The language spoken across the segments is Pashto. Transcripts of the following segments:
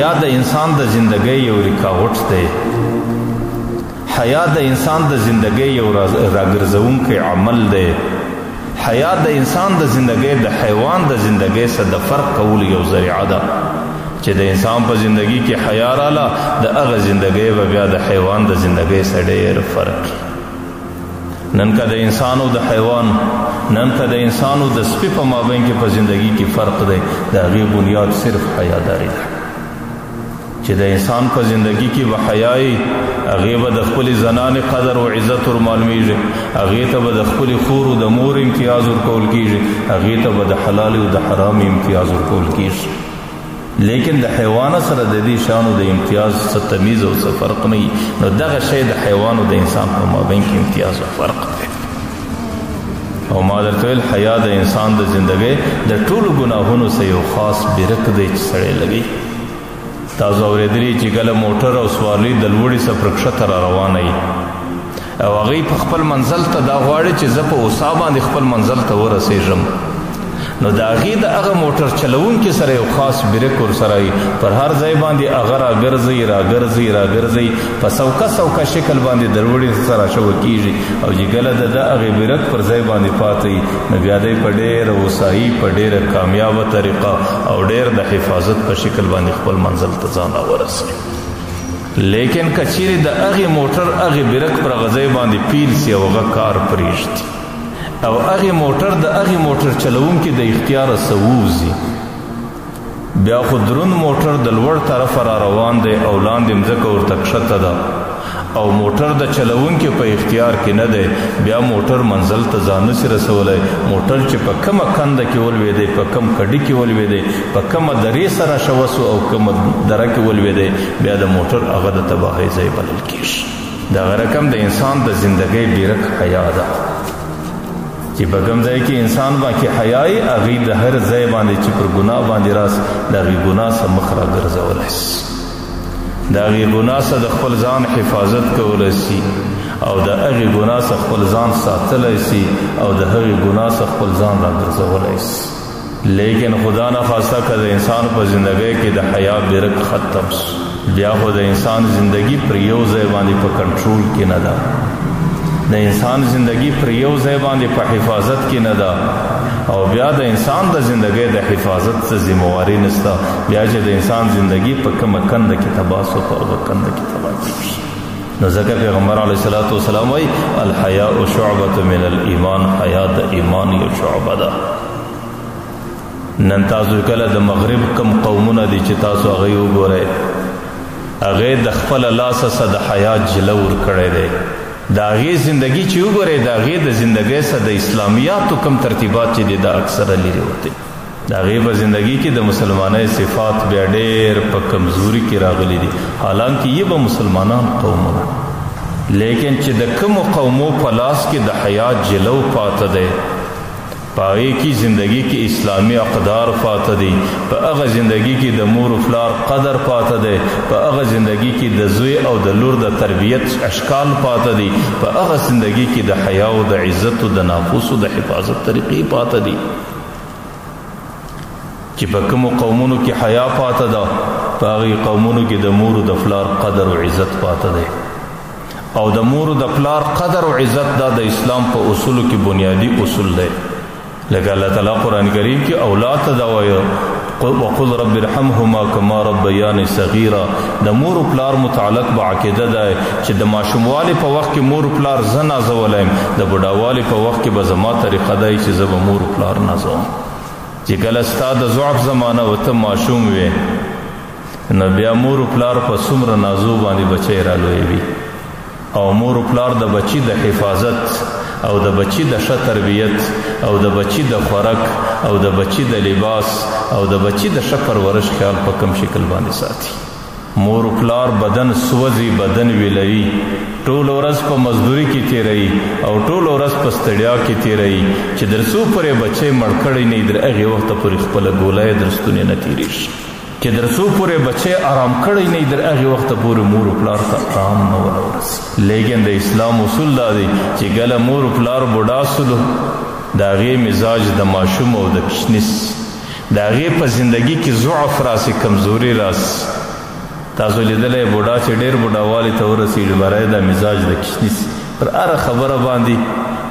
حیا د انسان د زندګۍ یو رکاوټ دی. حیا د انسان د زندګۍ یو راګرځونکی عمل دی. حیا د انسان د زندګۍ د حیوان د زندګۍ سره د فرق کولو یو ذریعه ده. چې د انسان په زندګۍ کې حیا رااله د هغه زندګۍ به بیا د حیوان د زندګۍ سره ډېر فرق. نن که د انسان او د حیوان، نن که د انسان او د سپي په مابین کې په زندګۍ کې فرق دی، د هغې بنیاد صرف حیاداري ده. چې د انسان په زندګۍ کې به حیایي، هغې به د خپلې زنانې قدر او عزت ورمعلومیږي، هغې ته به د خپلې خور او د مور امتیاز ورکول کېږي، هغې ته به د حلال او د حرام امتیاز ورکول کېږي. لیکن د حیوان سره د دې شانو د امتیاز څه تمیز او څه فرق نه وي. نو دغه شی د حیوان او د انسان په مابین کې امتیاز او فرق دی. او ما درته ویل حیا د انسان د زندګۍ د ټولو ګناهونو سره یو خاص برک دی چې سړی لګوي. تاسو اورېدلي چې کله موټر او سوارلي د لوړې څخه پر کښته را روانه وي او هغوی په خپل منزل ته دا غواړي چې زه په اوسا باندې خپل منزل ته ورسېږم، نو د هغې د هغه موټر چلوونکي سره یو خاص برک ورسره وي. پر هر ځای باندې هغه راګرځي راګرځي راګرځي، په سوکه سوکه شکل باندې د لوړې سره شوه کېږي. او چې کله د هغې برک پر ځای باندې پاته وي، نو بیا دی په ډېره هوسایي، په ډېره کامیابه طریقه او ډېر د حفاظت په شکل باندې خپل منزل ته ځان راورسوي. لیکن که چیرې د هغې موټر هغې برک پر هغه ځای باندې پیل سي او هغه کار پرېږدي او هغې موټر د هغې موټر چلوونکي د اختیاره څه ووځي، بیا خو دروند موټر د لوړ طرفه را روان دی او لاندې مځکه ورته کښته ده او موټر د چلوونکي په اختیار کې نه دی، بیا موټر منزل ته ځان نشي رسولی. موټر چې په کومه کنده کې ولوېدی، په کوم کډي کې ولوېدی، په کومه درې سره شوه سو او کومه دره کې ولوېدی، بیا د موټر هغه د تباهۍ ځای بلل کېږي. دغه رقم د انسان د زندګۍ بیرک حیا ده چې په کوم ځای کې انسان باندې حیایي، هغې د هر ځای باندې چې پر ګناه باندې راس د هغې ګناه څخه مخ راګرځولی سي، د هغې ګناه څخه د خپل ځان حفاظت کولی سي او د هغې ګناه څخه خپل ځان ساتلی سي او د هغې ګناه څخه خپل ځان راګرځولی سي. لیکن خدا نخواسته که د انسان په زندګۍ کې د حیا برک ختم سو، بیا خو د انسان زندگی پر یو ځای باندې په کنټرول کې نه ده، د انسان زندگی پر یو ځای باندې په حفاظت کې نه ده، او بیا د انسان د زندگی د حفاظت څه ذمہواری نشته. بیا چې د انسان زندگی په کومه کنده کې تباه سو، په هغه کنده کې تباه کېږي. نو ځکه پیغمبر علیه الصلاة والسلام وایي الحیاء شعبة من الایمان، حیا د ایمان یو شعبه ده. نن تاسو کله د مغرب کم قومونه دي چې تاسو هغوی وګورئ، هغې د خپله لاسه څخه د حیا جلو ورکړی دی. د هغې زندګي چې وګورئ، د هغې د زندګۍ څخه د اسلامیاتو کم ترتیبات چې دي دا اکثره لرې وتې. د هغې په زندګي کې د مسلمانۍ صفات بیا ډېر په کمزوري کې راغلي دي، حالانکه یې به مسلمانان قومونه، لیکن چې د کومو قومو په لاس کې د حیا جلو پاته دی، په هغې کې زندګي کې اسلامي اقدار پاته دي، په هغه زندګي کې د مور و پلار قدر پاته دی، په هغه زندګي کې د زوی او د لور د تربیت اشکال پاته دي، په هغه زندګي کې د حیا او د عزت او د نافوس او د حفاظت طریقې پاته دي. چې په کومو قومونو کې حیا پاته ده، په هغې قومونو کې د مور او د پلار قدر او عزت پاته دی. او د مور او د پلار قدر او عزت دا د اسلام په اصولو کې بنیادی اصول دی. لکه الله تعالی قرآن کریم کې اولاد ته دا وایي وقل رب ارحمهما کما ربیاني صغیرا. د مور و پلار متعلق به عقیده ده چې د ماشوموالي په وخت کې مور و پلار زه نازولی یم، د بوډاوالي په وخت کې به زما طریقه دی چې زه به مور و پلار نازوم. چې کله ستا د ضعف زمانه و ته ماشوم وې، نو بیا مور و پلار په څومره نازو باندې بچی رالویوي، او مور و پلار د بچی د حفاظت او د بچی د ښه تربیت او د بچی د خوراک او د بچی د لباس او د بچی د ښه پرورش خیال په کم شکل باندې ساتي. مور و پلار بدن سوځي، بدن ویلوي، ټول ورځ په مزدوري کې تیروي او ټول ورځ په ستړیا کې تیروي، چې در څو پورې بچی مړ کړی نه وي در هغې وخته پورې خپله ګوله در ستونې نه تېرېږي، چې در څو پورې بچی آرام کړی نه وي در هغې وخته پورې مور و پلار ته آرام نه ونه ورسي. لیکن د اسلام اصول دا دی چې کله مور و پلار بوډا سولو، د هغې مزاج د ماشوم او د کشنیس، د هغې په زندګي کې ضعف راسي، کمزوري راسي، تاسو لیدلی بوډا چې ډېر بوډاوالي ته ورسېږي برای دا مزاج د کشنیس پر هره خبره باندې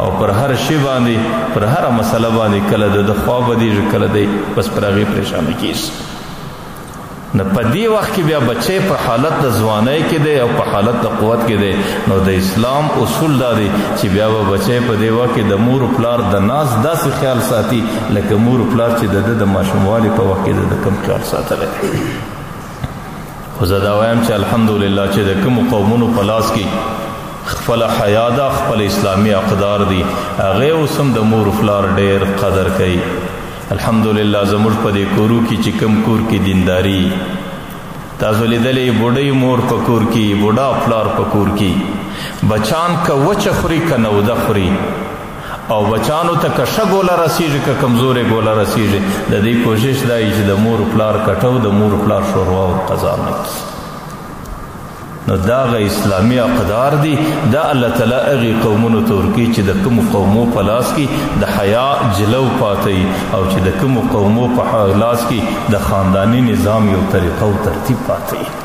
او پر هر شی باندې پر هره مسله باندې کله د خوا بدیږي کله دی بس پر هغې پریشانه کېږي نو په دې وخت کې بیا بچی په حالت د ځوانۍ کې دی او په حالت د قوت کې دی نو د اسلام اصول دا دی چې بیا به بچی په دې وخت کې د مور و پلار د ناز داسې خیال ساتي لکه مور و پلار چې د ده د ماشوموالي په وخت کې د کوم خیال ساتلی دی خو زه دا وایم چې الحمدلله چې د کومو قومونو په لاس کې خپله حیا ده خپل اسلامي اقدار دي هغې اوس هم د مور و پلار ډېر قدر کوي الحمدلله زموږ په دې کورو کې چې کوم کور کې دینداري تاسو لیدلی بوډۍ مور په کور کې بوډا پلار په کور کې بچان که وچه خوري که نوده خوري او بچانو ته که ښه ګوله رسېږي که کمزورې ګوله رسېږي د دې کوشش دا وي چې د مور پلار کټو د مور پلار شوروا ورقضا نه کړي نو دا هغه اسلامي اقدار دي دا الله تعالی هغې قومونو ته ورکوي چې د کومو قومو په لاس کې د حیا جلو پاته او چې د کومو قومو په لاس کې د خانداني نظام یو طریقه او ترتیب پاته